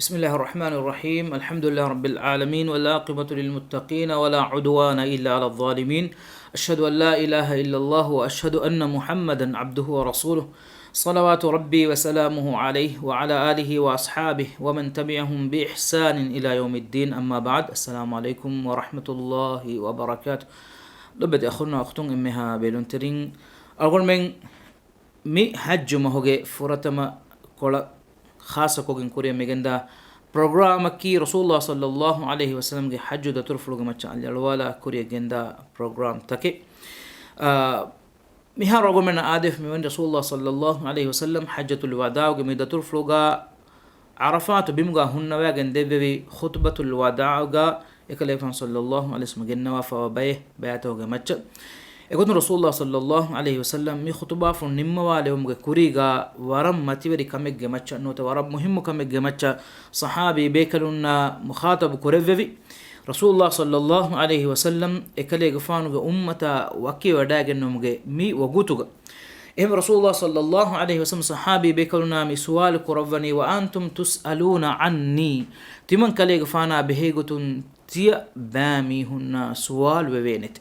بسم الله الرحمن الرحيم. الحمد لله رب العالمين والعاقبة للمتقين ولا عدوان إلا على الظالمين. أشهد أن لا إله إلا الله وأشهد أن محمدا عبده ورسوله صلوات ربي وسلامه عليه وعلى آله وأصحابه ومن تبعهم بإحسان إلى يوم الدين. أما بعد، السلام عليكم ورحمة الله وبركاته. لبد أخونا أختون إمها بلونترين أقول من مي حج مهوجي فرتما كولا خاصة كوجن كوريا ميجندا برنامج كي رسول الله صلى الله عليه وسلم جه حج ده ترفلو جمتش على الوالا كوريا جندا برنامج تكي مها رغم من عادف من رسول الله صلى الله عليه وسلم حجة الوداع وجميدة ترفلو جا عرفات بيمجا هن واجن دبي خطبة الوداع جا يكلفهم صلى الله عليه وسلم جنوا فبيه بياته جمتش يقول رسول الله صلى الله عليه وسلم مي خطبة فن نموالهم كوريغا ورم ماتيوري كمك جمتش نوت ورم مهم كمك جمتش صحابي بيكلنا مخاطب كوريفي رسول الله صلى الله عليه وسلم اكلي غفانو امه وكي وداغنم مي وغوتوغا ام رسول الله صلى الله عليه وسلم صحابي بيكلنا مي سؤال كورفني وانتم تسالون عني تمن كلي غفانا بهيغتون تي بامي هنا سؤال ووينت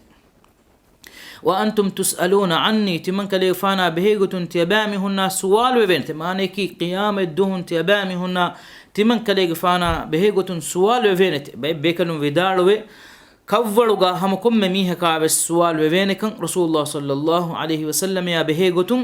وأنتم تسألون عني تمن كليفانا بهيغتون تيبامي هنا سؤال وبنت مانيكي قيام الدهن تيبامي هنا تمن كليفانا بهيغتون سؤال وبنت بيكلون ودالوي كفولغا همكم ميهكا بالسؤال وبينكم رسول الله صلى الله عليه وسلم يا بهيغتون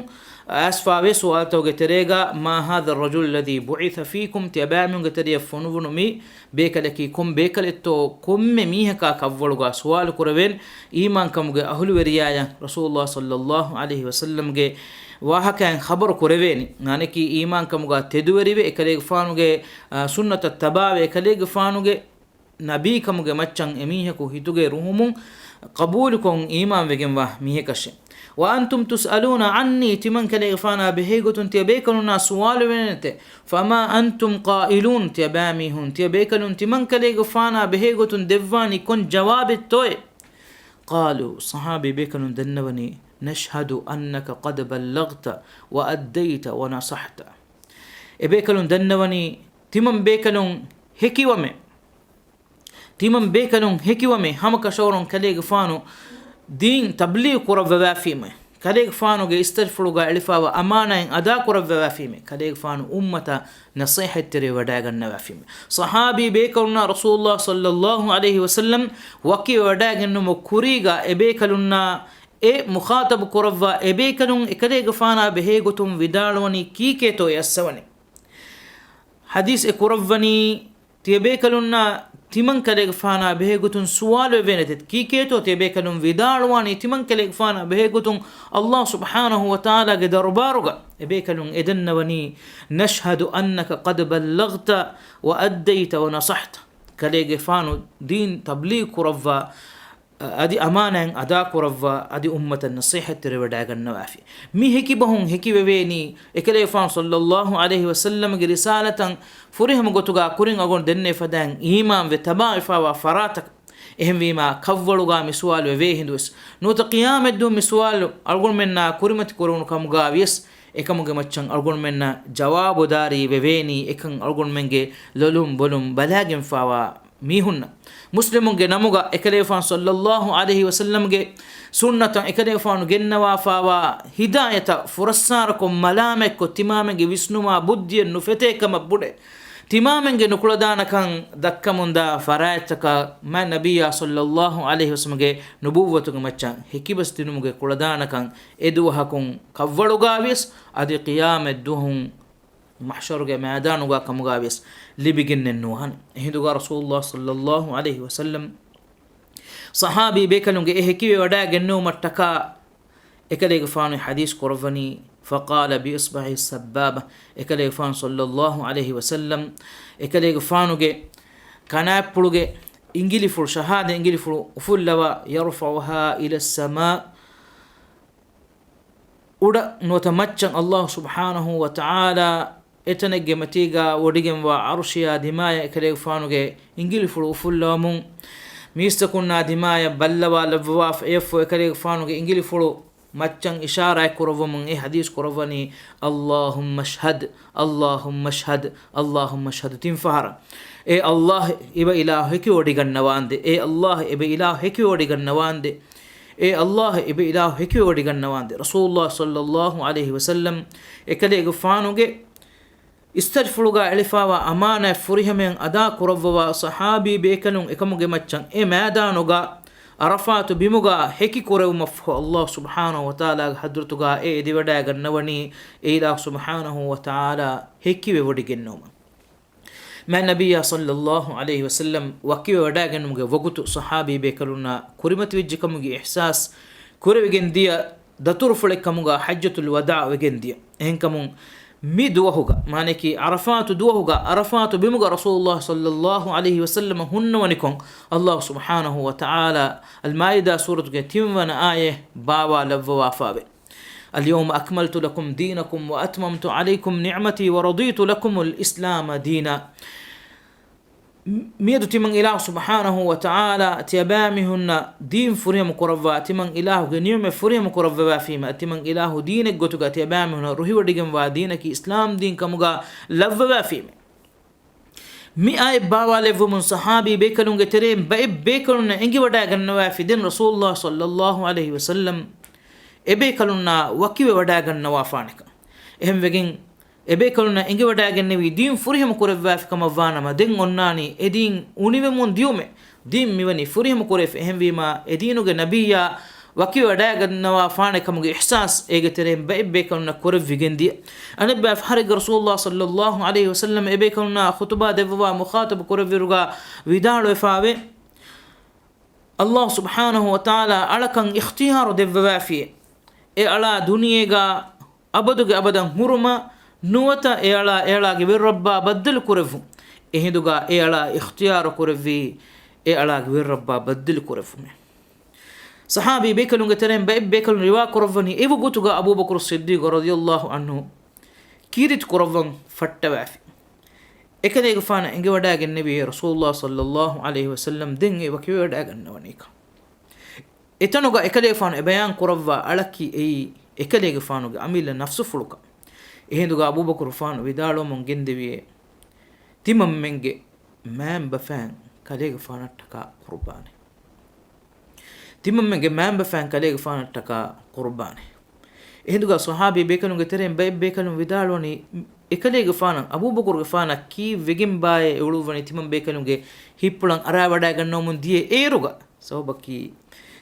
أسفاوي سؤال توغتريغا ما هذا الرجل الذي بعث فيكم تيبامي غتري فنونو مي بيكلكي كم بيكلتو كم ميهكا كفولغا سؤال كربين إيمان كمغ أهل وريايا رسول الله صلى الله عليه وسلم جي واهكان خبر كربين نانكي إيمان كمغ تدوري بيكليغ فانوغي سنة التباوي كليغ فانوغي نبي كمغ مچن اميهكو هيتوغي روحمون قبولكم إيمان وگن واه ميهكش وأنتم تسألون عني تمن كليغفانا بهيغتون تيبيكلنا سؤال ونت فما أنتم قائلون تيباميهون تيبيكلون تمن كليغفانا بهيغتون دفاني كن جواب التوي قالوا صحابي بيكلون دنوني نشهد أنك قد بلغت وأديت ونصحت إبيكلون دنوني تمن بيكلون هكي ومي تمن بيكلون هكي ومي همك شورون كليغفانو دين تبليغ كرب وافيمه كليغ فانو جي استغفروا الفا وامانه ادا كرب وافيمه كليغ فانو امه نصيحه تري وداغن وافيمه صحابي بيكلنا رسول الله صلى الله عليه وسلم وكي وداغن مكوريغا ابيكلنا مخاطب كرب ابيكلون كليغ فانا بهيغتم ودالوني كيكيتو يسوني حديث كربني تيبيكلنا تمن كليغ فانا بهيغتون سؤال وبينت كيكيتو تيبيكلون ودالواني تمن كليغ فانا بهيغتون الله سبحانه وتعالى دربارغا ابيكلون ادنوني نشهد انك قد بلغت واديت ونصحت كليغ فانو دين تبليغ كرفا ادي امانه ادا كرفا ادي امه النصيحه تريوداغن نوافي مي هكي بهون هكي وبيني اكليفان صلى الله عليه وسلم رساله فرهم غتوغا كورين اغون دني فدان ايمان وتبائفا وفراتك එහෙම වීම කව්වලුගා මිසුවාල වේ හිඳුස් නොත කියාමෙත් දු මිසුවාල අල්ගොන් මෙන්න කුරිමති කරුණු කමුගා වියස් එකමුගේ මච්චන් අල්ගොන් මෙන්න ජවාබු දාරි වෙවේනි එකන් අල්ගොන් මෙන්ගේ ලොලුම් බොලුම් බලාගෙන් ෆාවා මීහුන්න මුස්ලිමුන්ගේ නමුගා එකලේෆාන් සල්ලල්ලාහු අලයිහි වසල්ලම්ගේ සුන්නත එකලේෆාන් ගෙන්නවා ෆාවා හිදායත ෆුරස්සාරකො මලාමෙක්කො තිමාමගේ විස්නුමා බුද්ධිය නුෆෙතේකම බුඩේ තිමාමෙන්ගේ නුකුලදානකන් දක්කමුන්දා ෆරායතක මා නබියා සල්ලල්ලාහු අලයිහි වසල්ලම්ගේ නුබුවතුග මච්චන් හිකිබස් දිනුමුගේ කුලදානකන් එදුවහකුන් කව්වලුගාවිස් අදි ඛියාමෙත් දුහුන් محشرගේ මෑදානුගා කමුගාවිස් ලිබිගින්නෙන් නුහන් එහිදුගා රසූලුල්ලාහ සල්ලල්ලාහු අලයිහි වසල්ලම් සහාබී බේකලුන්ගේ එහිකිවේ වඩා ගෙන්නු මට්ටකා එකලේග ෆානු හදීස් කරවනි فقال بإصبعه السبابة إكلي فان صلى الله عليه وسلم إكلي فانوجي كنابلوجي إنجيلي فور شهادة إنجيلي فور فلوا يرفعها إلى السماء ودا نوتمتشن الله سبحانه وتعالى إتنجي متيجا وديجم وعرشيا دمايا إكلي فانوجي إنجيلي فور فلوا ميستكونا دمايا بلوا لبواف إيفو إكلي فانوجي إنجيلي فور maccan ishara kurawmun e hadis kurawani Allahumma shhad Allahumma shhad Allahumma shhad tin fahara e Allah iba ilah heki odigannawande e Allah iba ilah heki odigannawande e Allah iba ilah heki odigannawande Rasulullah sallallahu alaihi wasallam ekale gufanuge istagfiruga elifawa amana furihamen ada kurawwa sahabi bekanun ekamuge maccan e madanuga Arafat bimuga heki korewma Allah subhanahu wa ta'ala hadratuga e divada gannawani e ila subhanahu wa ta'ala heki wewodi gennoma ma nabiyya sallallahu alayhi wa sallam wakiwe wada gennumuge wagutu sahabi bekaluna kurimati wejjikamuge ihsas kurewigen dia datur fulekamuga hajjatul wada wegen dia enkamun mi duwahuga maneki arafatu duwahuga arafatu bimuga rasulullah sallallahu alayhi wasallam hunna wanikon Allah subhanahu wa ta'ala al-maida suratu timwana aye bawa lavwa fabe اليوم أكملت لكم دينكم وأتممت عليكم نعمتي ورضيت لكم الإسلام دينا ميدو تمن إله سبحانه وتعالى تيبامهن دين فريم قربا تمن إله نعمة فريم قربا فيما تمن إله دينك قتوغا تيبامهن روحي ودقم ودينك إسلام دين كمغا لفوا فيما مي آي باوا لفو من صحابي بيكلون ترين بيكلون إنجي وداغن في دين رسول الله صلى الله عليه وسلم إبيكلون وكي وداغن نوافانك إهم وگين ebekaluna enge wadagennevi din furiham kurevaf kama vanama den onnani edin univemun diume din miwani furiham kuref ehemvima edinuge nabiyya waki wadagennawa faane kamuge ihsas ege terem ebekaluna kurevigendi anabba farig rasulullah sallallahu alayhi wasallam ebekaluna khutba devwa mukhatab kureviruga vidalo efawe Allah subhanahu wa ta'ala alakan ikhtiyar devwa fi e ala duniyega abaduge abadan huruma nuwata ealage wirrabba baddal kurevu ehinduga eala ikhtiyar kurevi ealage wirrabba baddal kurevu sahabi bekalunga terem bekalun riwa kuravani evu gutuga Abu Bakr as-Siddiq radiyallahu anhu kirit kuravan fattawafi ekade gufana enge wadagen nabi rasulullah sallallahu alaihi wasallam den e wakiwe wadagen nawanika etanuga ekade gufana bayan kuravwa alaki ei ekade gufanuga amila nafsu fuluka ehinduga Abu Bakr fan vidalo mongen deviye timam menge mam bafan kalega fanataka qurbani timam menge mam bafan kalega fanataka qurbani ehinduga sahabi bekalunge terem bekalun vidalo ni ekalega fana Abu Bakr fana ki vegim baye uluwani timam bekalunge hippulan ara wada ganno mun die eruga sawbaki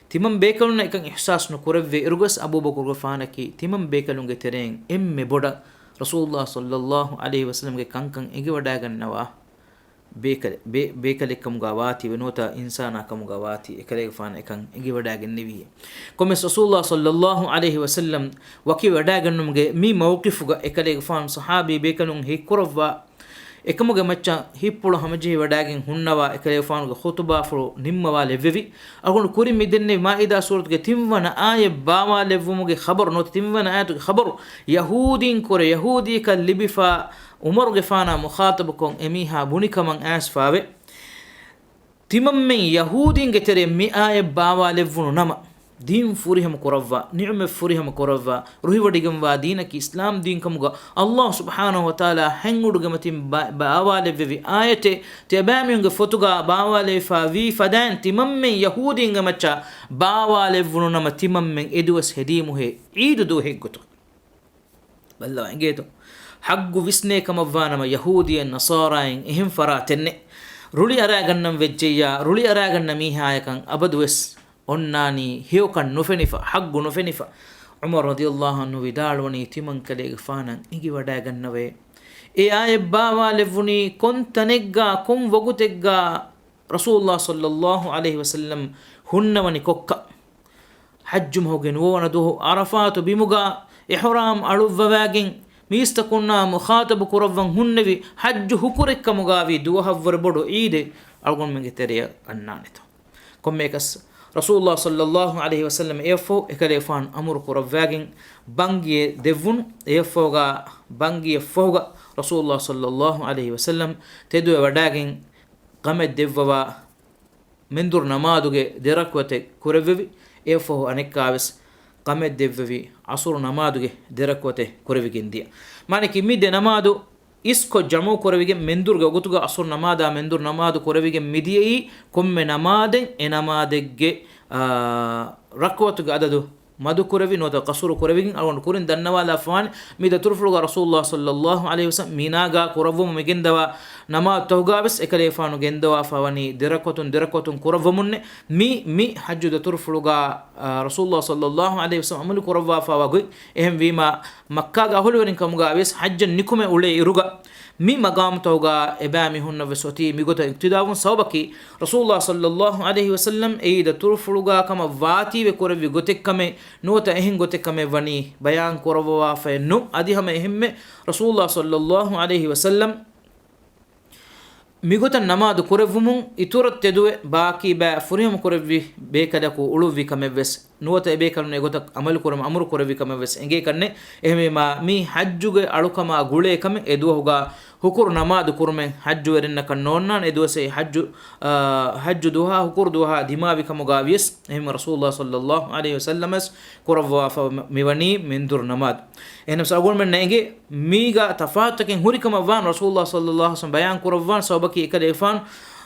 timam bekalun ekan ihsas no kurevve erugas Abu Bakr fana ki timam bekalunge tereng emme boda Rasulullah sallallahu alaihi wasallam ge kankan ege wada gannawa bekale kamuga wati wenota insana kamuga wati ekale fana ekan ege wada gannevi komme Rasulullah sallallahu alaihi wasallam waki wada gannumge mi mawqifuga ekale fana sahabi bekalun hikurwa ekamuge macca hippulu hamaji wadagen hunnawa ekale fana ge khutba fro nimmawa levevi agun kuri midenne maida surat ge timwana aye bawa levumuge khabar not timwana ayatu khabar yahudin kore yahudi ka libifa umar ge fana mukhatab kon emiha bunikaman asfawe timamme yahudin ge tere mi aye bawa levunu nama din furiham kurawwa ni'ma furiham kurawwa ruhi wadigam wa dinaki islam din kamuga Allah subhanahu wa ta'ala hengudu gamatim baawale vevi ayate tebamiyunga fotuga baawale fa vi fadan timamme yahudin gamacha baawale vununa matimamme edwas hedimu he eid do heggoto balla engeto haggu visne kamavana ma yahudiyen nasarayen ehim faratenne ruli aragannam vejjeya ruli araganna mihayakan abadwes onnani hiyokan nufenifa haggu nufenifa Umar radiyallahu anhu vidalwani timan kalega fanan igi wada gannave e aye bawa levuni kon tanegga kon wogutegga Rasulullah sallallahu alaihi wasallam hunnawani kokka hajjum hogen wona do arafat bimuga ihram aluvwagen mistakunna mukhatab kurawwan hunnevi hajju hukurekka mugavi duwahwar bodo ide algon menge teriya annanito kommekas Rasulullah sallallahu alaihi wasallam efo ekale fan amur kurawagin bangiye devun efoga bangiye foga Rasulullah sallallahu alaihi wasallam tedu wadagin qamed devwa mendur namaduge derakwate kurevi efo anekaves qamed devvi asur namaduge derakote korevigendia mane kimide namadu isko jamu korevige mendurge ogutuga asur namada mendur namadu korevige midiyei komme namaden e namadegge rakwatuga adadu madu korevi nota qasuru korevigin alwan kurin dannawala afwan mida turfluga rasulullah sallallahu alaihi wasallam minaga koravum migendawa nama tawgabes ekale fanu gendawa fawani derakotun koravumunne mi hajju da turfluga rasulullah sallallahu alaihi wasallam amul koravwa fawagoy ehem wima makka ga holwerin kamuga wes hajjan nikume ule iruga mi magam tawga ebami hunna vesoti mi gota iktidawun sawbaki rasulullah sallallahu alaihi wasallam eida turfuluga kama vati ve korevi gotekkame nota ehin gotekkame wani bayan korawa fennu adihama ehimme rasulullah sallallahu alaihi wasallam migota namadu korevumun iturat teduwe baaki ba furihum korevi bekadaku uluvi kameves nuwata ebe kanne gota amal koram amru korevi kameves enge kanne ehme ma mi hajjuge alukama gule kame eduhuga hukur namadu kurmen hajju werinna kannonna eduwase hajju duha hukur duha dimavi kamugavies ehme rasulullah sallallahu alaihi wasallam koravwa fa miwani mendur namad enam sagol men nenge miga tafataken hurikama van rasulullah sallallahu alaihi wasallam bayan koravwan sabaki ekade fan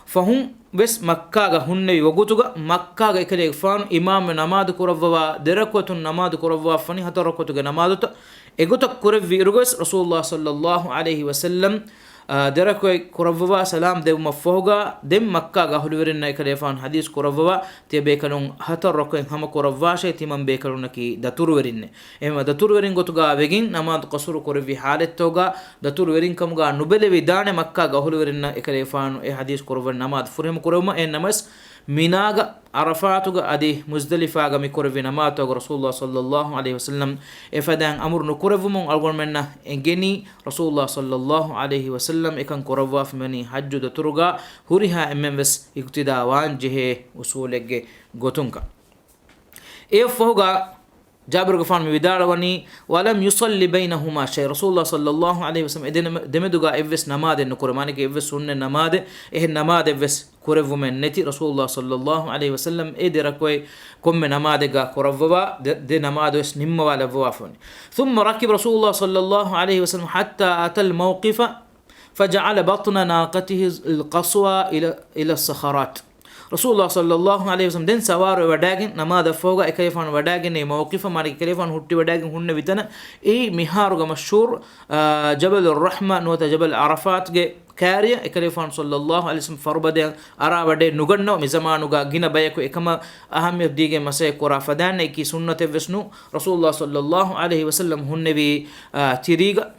fahum wes makka ga hunne wogutuga makka ga ekade fan imam namad koravwa derakotun namad koravwa fani hatarakotuga namadota egotak korevi irugos rasulullah sallallahu alaihi wasallam derakoy koravwa salam dev mafoga dem makka ga hulwerin ekade fan hadis koravwa te bekalun hatarakoy hama koravwa shay timam bekalun ki daturwerin ema daturwerin gotuga vegin namad qasur korevi halettoga daturwerin kamga nubele vidane makka ga hulwerin ekade fan e hadis koravwa namad furem koravma en namas minaga arafatuga adi muzdalifaga mi korevi namato rasulullah sallallahu alaihi wasallam efadan amur no korevumun algonmenna engeni rasulullah sallallahu alaihi wasallam ekan koravwa fmani hajju da turuga huriha emmes iktida wan jehe usulege gotunka e foga جابر غفان ميداروني ولم يصلي بينهما شيء رسول الله صلى الله عليه وسلم دمدغا ايفس نماده نكرماني ايفس سنه نماده نماده ايفس كورفومن نتي رسول الله صلى الله عليه وسلم ادركوي كم نمادغا كورفوا دي نمادوس نيم ولا فوافون ثم ركب رسول الله صلى الله عليه وسلم حتى اتى الموقف فجعل بطن ناقته القصوى الى الصخرات rasulullah sallallahu alaihi wasallam den sawaro wadagin namada foga ekayfan wadagin e mawqifa mari kelefan hutti wadagin hunne vitana e miharuga mashhur jabal ar-rahma nota jabal arafat ge kariya ekalefan sallallahu alaihi wasallam farbade arawade nuganno mi zamanuga gina bayako ekama ahamiyat dige masay kora fadan ki sunnate vesnu rasulullah sallallahu alaihi wasallam hunne vi tiriga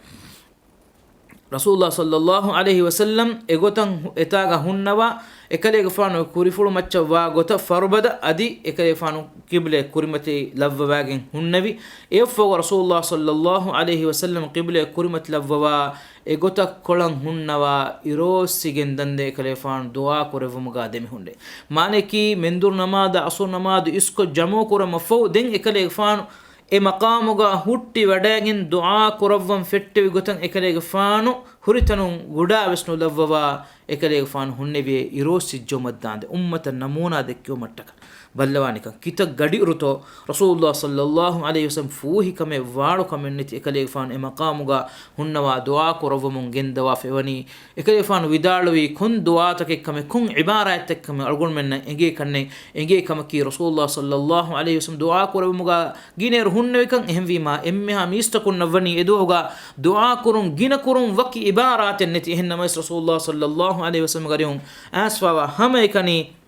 rasulullah sallallahu alaihi wasallam egotan etaga hunnawa ekale gafanu kurifulu macca wa gota farbada adi ekale fanu qible kurimati lavwagen hunnavi efo rasulullah sallallahu alaihi wasallam qible kurimati lavwa egota kolan hunnawa irosigen dande ekale fanu dua korevumuga demi hunde mane ki mendur namada asur namadu isko jamo korama fo den ekale fanu e maqamuga hutti wadagin dua koravvam fetti gotan ekale gafanu huritanun guda vesnu lavwa ekale gafanu hunnevi irosi jomaddande ummatan namuna dekyo mattaka ballawanika kita gadi uruto rasulullah sallallahu alaihi wasallam fuhi kame waadu kamenniti ekale gafanu e maqamuga hunnawa dua koravmun gendawa fewani ekale gafanu vidalwi kun dua take kame kun ibarat take kame algun menna enge kanne enge kamaki rasulullah sallallahu alaihi wasallam dua koravmuga giner hunnevi kan ehmvi ma emme ha mistakun navani eduga dua kurun gina kurun waki ibarat neti ehna mas rasulullah sallallahu alaihi wasallam garihum asfa hama ekani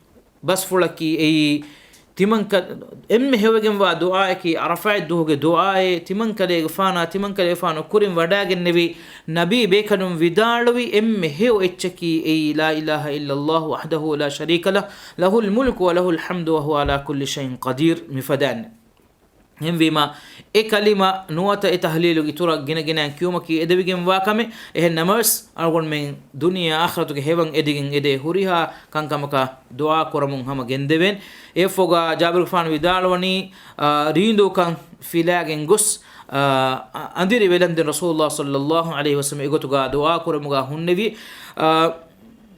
bas fulaki ei timanka emme hewegen wa du'a ki arafa duhuge du'a timanka le gfana kurin wadagen nevi nabi bekanum vidalwi emme hew echki ei la ilaha illa allah wahdahu la sharika lah lahul mulku wa lahul hamdu wa huwa ala kulli shay'in qadir mifadan hemvima e kalima nuwata e tahlilu gitura gina kiyumaki edevigen wakame e namas algon men dunya akhiratu ge hewan edigen ede huriha kankamaka dua koramun hama gendeven e foga jabir fan vidalwani rindu kan filagen gus andiri velanden rasulullah sallallahu alaihi wasallam egotuga dua koramuga hunnevi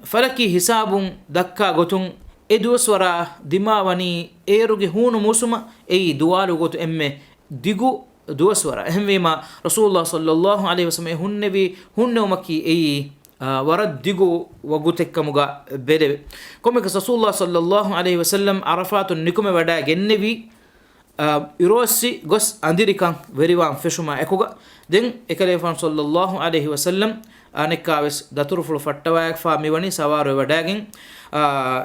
falaki hisabun dakka gotun duwaswara dimawani eruge hunu musuma duwalu gotu emme digu duwaswara ehmema rasulullah sallallahu alaihi wasallam hunnevi hunneumaki warad digu wagutekkamuga bedeve komeka rasulullah sallallahu alaihi wasallam arafatun nikume wada gennevi irosi gos andirikan veriwan feshuma ekuga den ekalefan sallallahu alaihi wasallam anekaves daturfulu fattawayak fa miwani sawaro wadagen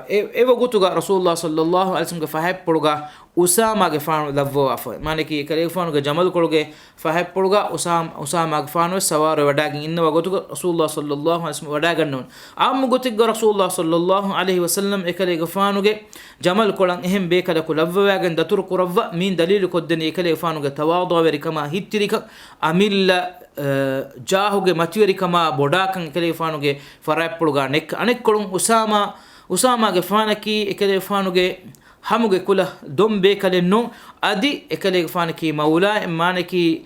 ewa gutuga rasulullah sallallahu alaihi wasallam faheppuga usama ge faanu lavvo afa maneki ekalefan ge jamal koluge faheppuga usama ge faanu sawaro wadagen innawa gutuga rasulullah sallallahu alaihi wasallam wadagannon am gutuga rasulullah sallallahu alaihi wasallam ekalege faanu ge jamal kolan ehem bekada ku lavvo wagen datur kuravva min dalil koddeni ekalege faanu ge tawadu veri kama hittirika amilla jahuge matiweri kama bodakan ekalefaanuge farappuluga nek anek kolun usama ge faanaki ekalefaanuge hamuge kula dombe kalenno adi ekalefaanuki maula emaneki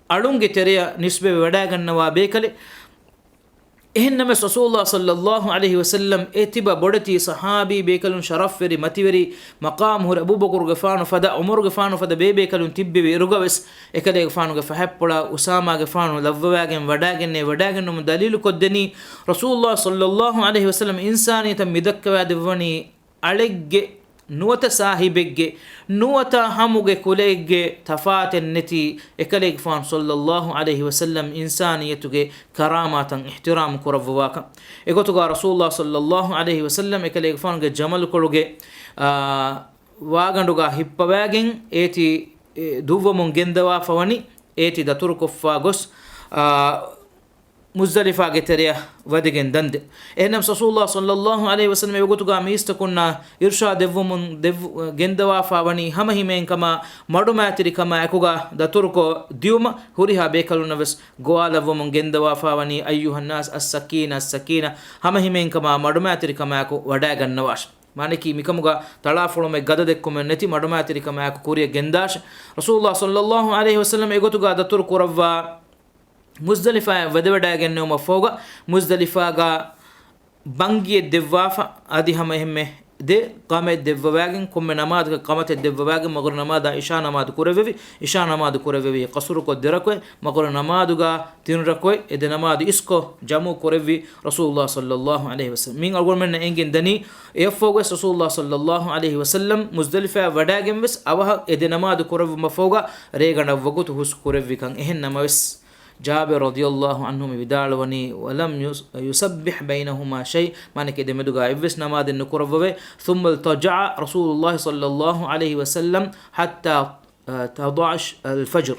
alunge tereya nisbe wada gannawa bekale ehenname rasulullah sallallahu alaihi wasallam etiba bodati sahabi bekalun sharaf veri mativeri maqam hur abu bakr gafanu fada umar gafanu fada bekalun tibbe rugaves ekale gafanu gafa happola usama gafanu lavwagen wadagennum dalilu koddeni rasulullah sallallahu alaihi wasallam insaniyata midakkawa devani alegge nuwata sahibegge nuwata hamuge kulegge tafaten neti ekale gafan sallallahu alaihi wasallam insaniyatuge karamatan ihtiram kuravwaka egotuga rasulullah sallallahu alaihi wasallam ekale gafan ge jamal koluge waganduga hippawagen eti duwwamun gendawa fawani eti datur koffa gos muzdalifa geteriya wadigen dande enam rasulullah sallallahu alaihi wasallam yogotuga miistakunna irsha devum gendawa fawani hama himen kama madumatiri kama akuga daturko diuma huriha bekalunavas goalavum gendawa fawani ayyuhan nas as-sakina hama himen kama madumatiri kama aku wada gannawash maneki mikamuga talafulume gada dekkume neti madumatiri kama aku kuriya gendash rasulullah sallallahu alaihi wasallam yogotuga datur kuravwa muzdalifa wadawadagenno mafoga muzdalifa ga bangiye devwafa adi hama hemme de qame devwagen komme namaz ga qamate devwagen magor namada isha namaz kurevevi qasru ko derakwe magor namaz ga tinrakwe ede namaz isko jamu kurevi rasulullah sallallahu alaihi wasallam min algor men engen dani efoga rasulullah sallallahu alaihi wasallam muzdalifa wadagen wes awaha ede namaz kurevi mafoga regana wagut hus kurevi kan ehen namaz جابر رضي الله عنهم بدالوني ولم يسبح بينهما شيء معنى كده مدوغا إبس نماد النكرفوه ثم التجع رسول الله صلى الله عليه وسلم حتى تضعش الفجر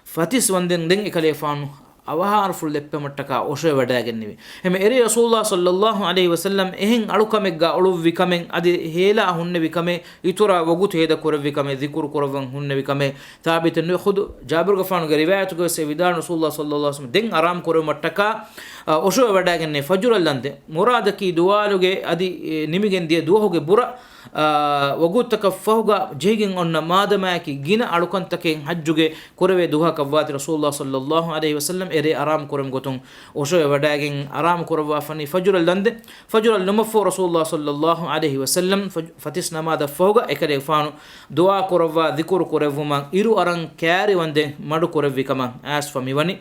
فتس وندن دن إكاليفانو awahar full leppe mattaka oshe wadagennivi heme eri rasulullah sallallahu alaihi wasallam ehen alukamegga oluvi kamen adi hela hunne vikame itura wogut heda korvi kame zikur korvan hunne vikame thabit ne khud jabir gafan ge riwayat go se vidan rasulullah sallallahu alaihi wasallam den aram kor mattaka oshe wadagenne fajr allande muradaki duwaluge adi nimigen die duhoge bura wagutaka fahuga jehigin onna madamaki gina alukantaken hajjuge korwe duha kawati rasulullah sallallahu alaihi wasallam ere aram korum gotun osho wadagen aram korwa fani fajr al-lumfu rasulullah sallallahu alaihi wasallam fatis namada fahuga ekade fanu dua korwa dhikr korwuma iru aran kari wande madu korwi kama as famiwani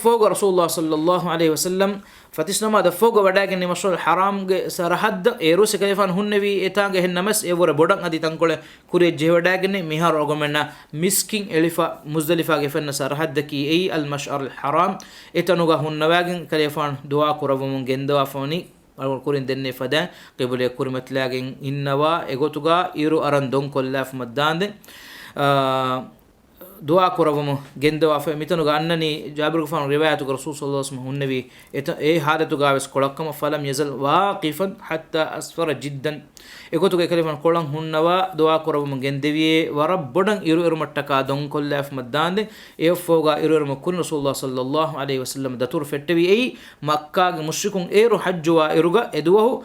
فوق رسول الله صلى الله عليه وسلم فتسنما ده فوق وداغن مشروع الحرام سرحد ايروس كيفان هنبي اتانغ هنمس ايور بودن ادي تنكول كوري جه وداغن ميهار اوغمنا مسكين الفا مزدلفا گفن سرحد كي اي المشعر الحرام اتنوغا هنواغن كيفان دعا كربم گندوا فوني كورين دني فدا قبل كورمت لاغن انوا ايغوتوغا ايرو اران دون كولاف مداند دعاء كربم جندوا فميتنو غانني جابر غفان روايات رسول صلى الله عليه وسلم النبي اي حالته غاوس كلكم فلم يزل واقفا حتى اسفر جدا اكوتو كلمن كولن هنوا دعاء كربم جندوي ورب بدن يرو متكا دون كلاف مداند اي فوغا يرو مكن رسول الله صلى الله عليه وسلم دتور فتوي اي مكه مشركون ايرو حجوا يروغا ادوه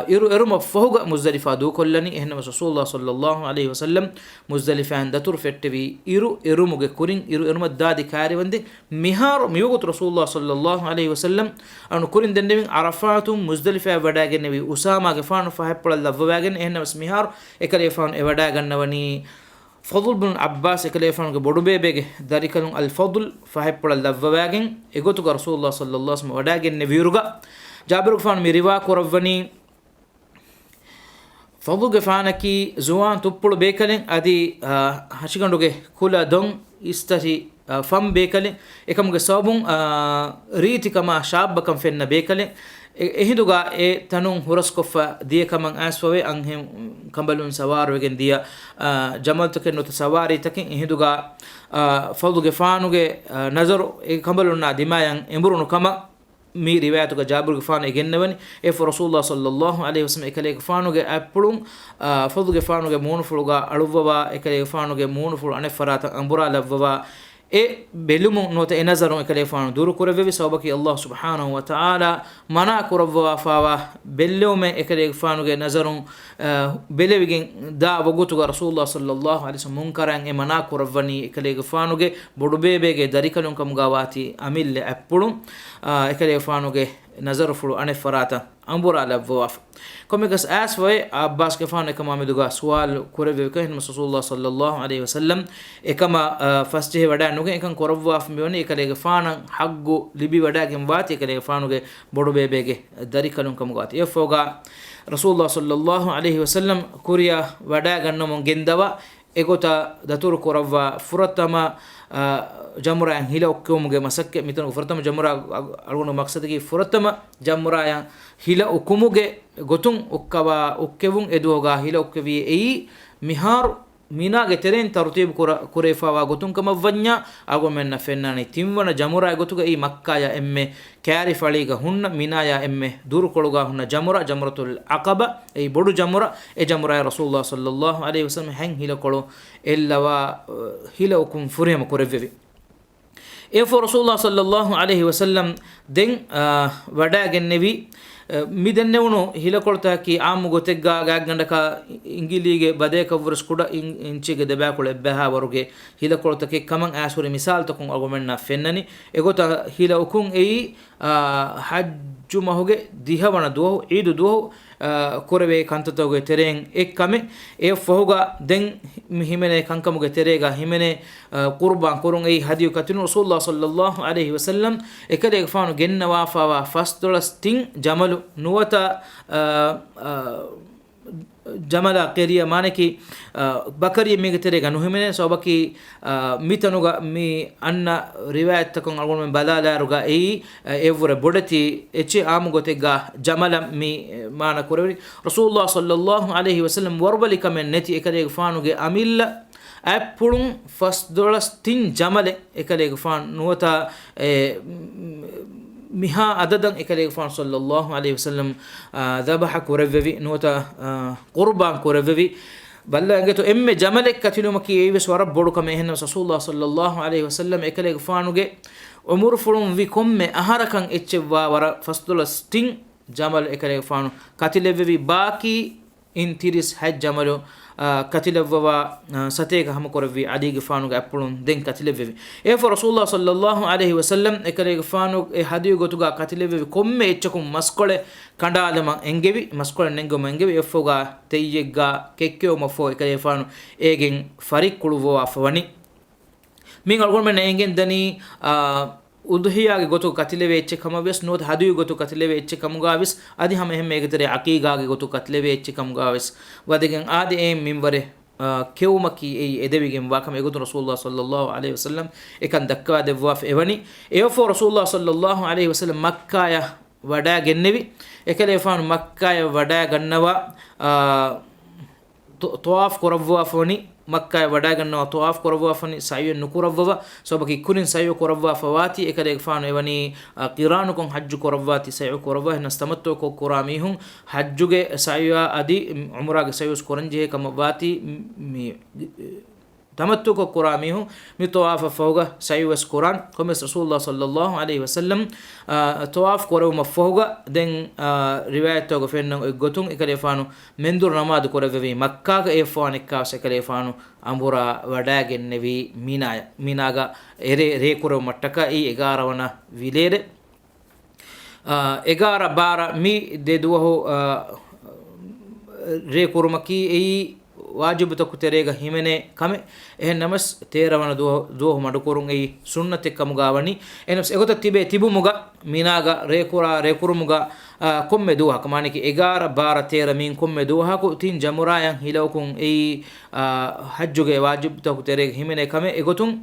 يرو مفوغا مزدلفه دو كلني اهنا رسول الله صلى الله عليه وسلم مزدلفه دتور فتوي يرو iru erumuge kurin iru eruma dadi kari wande mihar miyogut rasulullah sallallahu alaihi wasallam anu kurin dendevin arafatum muzdalifa wada gennevi usama ge faanu fahappala lavwagen ehnamas mihar ekale faanu e wada gannawani فضل بن عباس كليفان بودو بيبي داريكلون الفضل فهيبل اللفواغن ايغوتو رسول الله صلى الله عليه وسلم وداغن نبيورغا جابر فان ميروا كورفني فضل غفانكي زوان توپل بيكلن ادي هشيغندوگه كولا دون استتي فم بيكلن එකමුගේ සවබුන් රීතිකම ශාබ්බකම් ෆෙන්න බේකලෙන් ehinduga e tanun horoskofa diye kaman aswawe anhem kambalun sawar wegen dia jamal to kenno sawari takin ehinduga fawduge faanuge nazar e kambalun na dimayan emburunu kama mi riwayatuga jabir gfan egennawani e for rasulullah sallallahu alaihi wasallam ekale gfanuge appulun fawduge fanuge monufuluga aluwa ekale gfanuge monufulu ane farata ambura lavwa e belumu nota e nazaron ekale fanu duru kurave sabaki Allah subhanahu wa ta'ala mana kurava fawa bellume ekale fanu ge nazaron belevigen da wagutu rasulullah sallallahu alaihi wasallam munkaran e mana kuravani ekale fanu ge bodubebe ge darikalun kam gawati amille appulun ekale fanu ge nazar fulu ane farata ambura lavwaf komigas asway abbas ke fanu kama meduga sual kurave ke rasulullah sallallahu alaihi wasallam ekama faste wada nuge ekan korwaf mewani ekale fana haggu libi wada gem wati ekale fanu ge bodu bebege darikalun kam gati efoga rasulullah sallallahu alaihi wasallam kuriya wada gannom gendawa egota datur korwa furatama jamura hila okumuge masakke mitan furatama jamura algono maqsadigi furatama jamura hila okumuge gotun okkawa okkevun eduga hila okkevi ei mihar mina ge teren tartib kurefawa gotun kama vanya ago menna fennani timwana jamura gotuga ei makkaya emme kari faliga hunna minaya emme dur koluga hunna jamura jamratul aqaba ei bodu jamura e jamura rasulullah sallallahu alaihi wasallam hang hila kolu ellawa hila okum furema kurevevi e for rasulullah sallallahu alaihi wasallam den wada gennevi midennewnu hilakolta ki aamu gotegga gaggandaka ingilige badeka vurs kuda inchige deba kole beha waruge hilakolta ke kaman asuri misal to kun argumenna fennani egota hila ukun ei hajju mahuge dihawana duho eidu duho korave kantatoge tereng ekkame e fohuga den himene kankamuge terega himene qurban kurun ei hadiyu katinu rasulullah sallallahu alaihi wasallam ekade fanu genna wafawa fasdolas ting jamalu nuwata jamala qeriya maneki bakari megetere ganu himene sobaki mitanuga mi anna riwayat takon algon men balala ruga ei evure bodati eche amu gotega jamala mi mana korori rasulullah sallallahu alaihi wasallam warbali kamen neti ekade fanuge amilla appulun fasdolas tin jamale ekade fan nuwata miha adadan ekale fan sallallahu alaihi wasallam dhabaha kurevevi nota qurban kurevevi balla angeto emme jamalek katiluma ki ewe swara bodu kame henna rasulullah sallallahu alaihi wasallam ekale fanuge umur fulum vi komme aharakan echwa wara fasdula sting jamal ekale fanu katilevevi baki intiris haj jamalu katilevwa satega ham korvi adige fanu ga appulun den katilevevi e for rasulullah sallallahu alaihi wasallam ekale fanu e hadiyu gotuga katilevevi komme echkum maskole kandalama engevi maskole nengoma engevi efoga teyegga kekkyo mafo ekale fanu egen farik kuluwa afwani min algon men engen dani udhiya ge gotu katileve ecche kamaves not hadiyu gotu katileve ecche kamugavis adi hame hemme egetere aqiqa ge gotu katileve ecche kamugavis wadegen adi em minware kewmaki ei edevigen wakam egotu rasulullah sallallahu alaihi wasallam ekan dakwa devwaf evani efo rasulullah sallallahu alaihi wasallam makkah ya wada gennevi ekale fan makkah ya wada gannawa tawaf korawwa foni makkah wada gannawa tawaf korawwa fani sayu nukurawwa sobaki kunin sayu korawwa fawati ekade fanu evani qiranu kon hajju korawwati sayu korawwa nastamattu ko kuramihum hajjuge sayu adi umra ge sayu koranje kamawati tamattu ko kuramihu mi tawaf fawga sayyus quran komes rasulullah sallallahu alaihi wasallam tawaf korew mafawga den riwayat to go fennan gotun ikale fanu mendur namaz korevi makka ga e fanikka sekale fanu ambura wadagen nevi minaga ere re korew mattaka e 11 wana vilere 11 12 mi de duho re kurumaki e wajib to kuterega himene kame eh namas teravana do madu kurun ei sunnate kamugawani enos egota tibu muga minaga re kurumuga komme duha kamani ki 11 12 13 min komme duha ko tin jamurayan hilawkun ei hajjuge wajib to kuterega himene kame egotum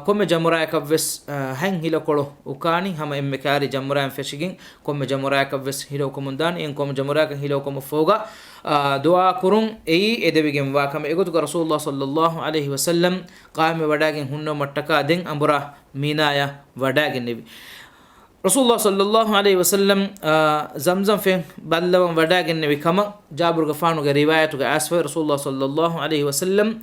komme jamuraya kavves han hilakolo ukani hama emme kari jamurayan feshigin komme jamuraya kavves hilawkumundan en komme jamuraya hilawkum foga dua kurun ei edebigem wa kame egotu rasulullah sallallahu alaihi wasallam qaame wadagen hunno mattaka den ambura minaya wadagen nebi rasulullah sallallahu alaihi wasallam zamzam fe ballawan wadagen nebi kama jabir gafanu ge riwayatu ge asfa rasulullah sallallahu alaihi wasallam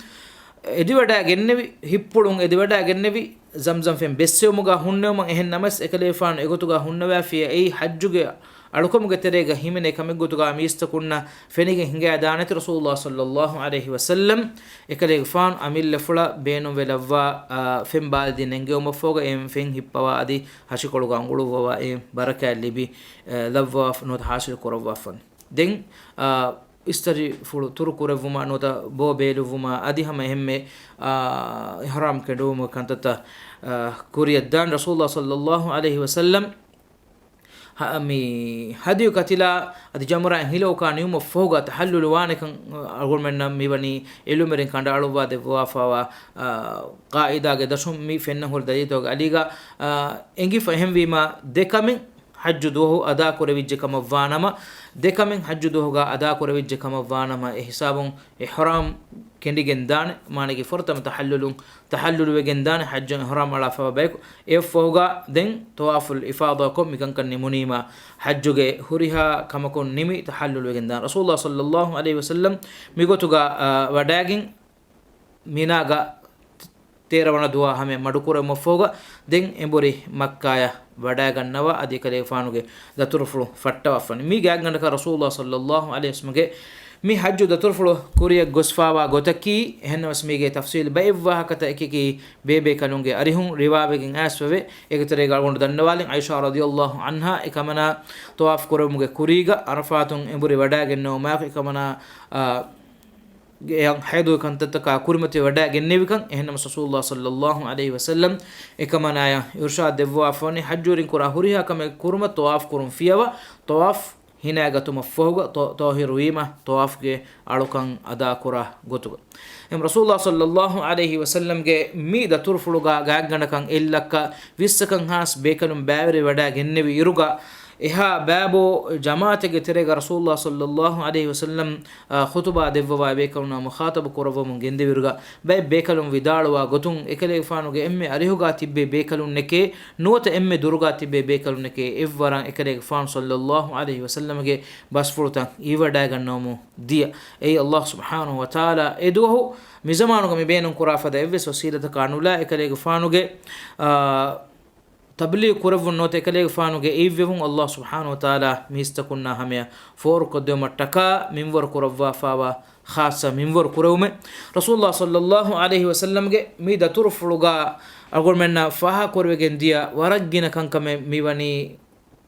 edi wadagen nebi hippulun edi wadagen nebi zamzam fe bessemuga hunno ehen namas ekale fanu egotu ga hunno wa fi ei hajjuge alukomuge terega himene kamegutuga miistakunna fenige hinga daanati rasulullah sallallahu alaihi wasallam ekale fan amille fula beenum velavwa fembaldi nengewma foga em fen hippawa adi hashikoluga anguluwa em baraka libi lavwa not hasil korwa fan den istari fulu turkurevuma nota bo beluvuma adi hama hemme ihram kedum kantata kuriyaddan rasulullah sallallahu alaihi wasallam mi hadiyu katila adi jamura hilo ka niuma foga tahallul wane kan argumenna mi bani ilumerin kanda aluwa de wafawa qaida ge dashum mi fenna hol dayito aliga engi fahem wima dekamin hajju dohu ada korevijje kama vanama dekamin hajju dohu ga ada korevijje kama vanama ihsabun ihram kendigen dane manegi fortam tahallul wegen dane hajjan ihram ala fa bayko e foga den tawaful ifada ko mikan kan munima hajjuge huriha kamakon nimi tahallul wegen dane rasulullah sallallahu alaihi wasallam migotuga wadagin minaga teravana duwa hame madukure mofoga den embori makkaya wada gannawa adi kale fanuge daturfulu fatta wafani mi gagandaka rasulullah sallallahu alaihi wasallam ge mi hajju daturfulu kuriya gosfawa gotaki henwas mige tafsil baywa hakata ekiki bebe kanunge arihun riwabegen aswe egetere galgondu dannawalin aisha radhiyallahu anha ekamana tawaf kurumuge kuriga arafatun embori wada genno ma ekamana yang haidu kantata kurmati wada gennevikan ehna rasulullah sallallahu alaihi wasallam ekamanaya irshad devwa afani hajjurin kura huriha kame kurma tawaf kurum fiyawa tawaf hinagatuma foga tahir wima tawaf ge alukan ada kura gotuga em rasulullah sallallahu alaihi wasallam ge mi da turfuluga gagganakan illaka vissakan has bekanum bavri wada gennevi iruga eha babo jamaatege terega rasulullah sallallahu alaihi wasallam khutuba devwa bekawna mukhatab korawum gendeviruga bay bekalum vidalwa gotun ekale fanuge emme arihuga tibbe bekalun neke nuwata emme duruga tibbe bekalun neke evwaran ekale fan sallallahu alaihi wasallam ge basfurta iwada gannomu dia ei allah subhanahu wa taala eduhu mizamanuga me benun kurafada evves wasilata kanula ekale fanuge tabligh kuravun note kale fanuge evvevun allah subhanahu wa taala mistakunna hamya for kodema taka minwar kuravwa fawa khassa minwar kurawme rasulullah sallallahu alaihi wasallam ge mi datur fuluga agormenna faha korwegen dia waraggina kankame miwani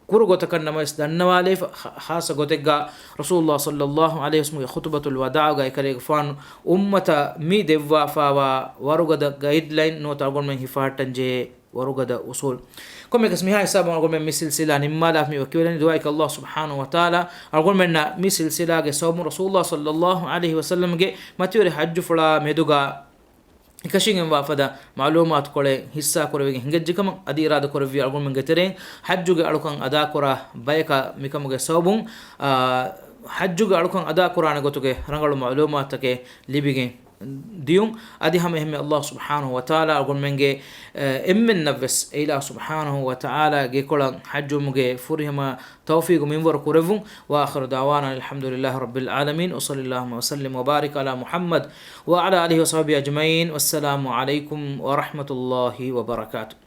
kuru gotakan namas dannawale khassa gotegga rasulullah sallallahu alaihi wasallam khutbatul wadaa ga kale fan ummata mi devwa fawa warugada guideline nota agormen hifatanje warugada usul comme kasmi hay sabon agol men silsila nimma la mi wakilani duaik allah subhanahu wa taala agol men mi silsila ge sawm rasulullah sallallahu alaihi wasallam ge matiyore hajj fula meduga ikashingen wafada malumat kole hissa korwege hingejjikam adi irada korwi agol men getere hajjuge alukan ada kora bayka mikamuge sawbun hajjuge alukan ada korana gotuge rangalu malumat ke libige ديون أدي هم إهم الله سبحانه وتعالى أقول منجي إمن نفس إله سبحانه وتعالى جيكولا حج مجي فرهم توفيق من ور كرفون وآخر دعوانا الحمد لله رب العالمين وصلى الله وسلم وبارك على محمد وعلى آله وصحبه أجمعين والسلام عليكم ورحمة الله وبركاته.